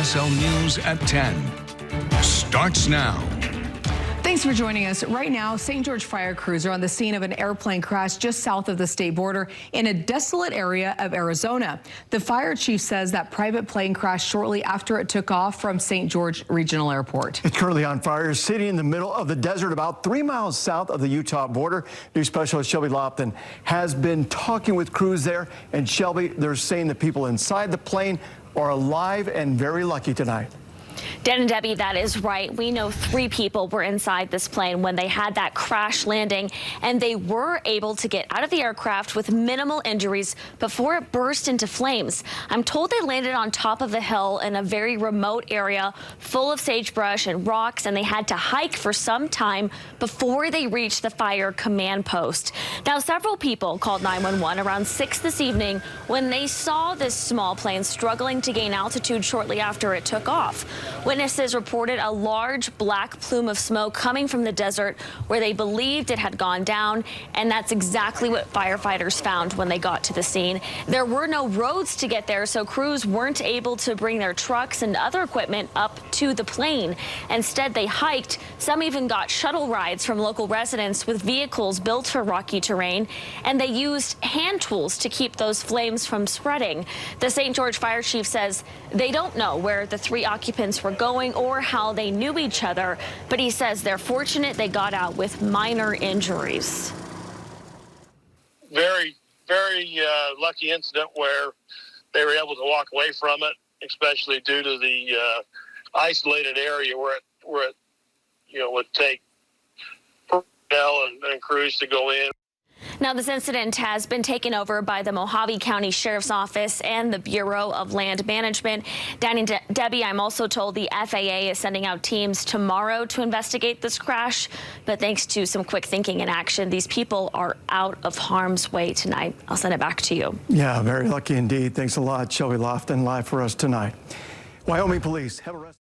KSL News at 10 starts now. Thanks for joining us. Right now, St. George fire crews are on the scene of an airplane crash just south of the state border in a desolate area of Arizona. The fire chief says that private plane crashed shortly after it took off from St. George Regional Airport. It's currently on fire, sitting in the middle of the desert about 3 miles south of the Utah border. News specialist Shelby Lofton has been talking with crews there. And Shelby, they're saying the people inside the plane are alive and very lucky tonight. Dan and Debbie, that is right. We know 3 people were inside this plane when they had that crash landing, and they were able to get out of the aircraft with minimal injuries before it burst into flames. I'm told they landed on top of a hill in a very remote area full of sagebrush and rocks, and they had to hike for some time before they reached the fire command post. Now, several people called 911 around 6 this evening when they saw this small plane struggling to gain altitude shortly after it took off. Witnesses reported a large black plume of smoke coming from the desert where they believed it had gone down, and that's exactly what firefighters found when they got to the scene. There were no roads to get there, so crews weren't able to bring their trucks and other equipment up to the plane. Instead, they hiked. Some even got shuttle rides from local residents with vehicles built for rocky terrain, and they used hand tools to keep those flames from spreading. The St. George fire chief says they don't know where the 3 occupants were going or how they knew each other, but he says they're fortunate they got out with minor injuries. Very lucky incident where they were able to walk away from it, especially due to the isolated area where it would take personnel and crews to go in. Now, this incident has been taken over by the Mojave County Sheriff's Office and the Bureau of Land Management. Danny and Debbie, I'm also told the FAA is sending out teams tomorrow to investigate this crash. But thanks to some quick thinking and action, these people are out of harm's way tonight. I'll send it back to you. Yeah, very lucky indeed. Thanks a lot, Shelby Lofton, live for us tonight. Wyoming police have arrested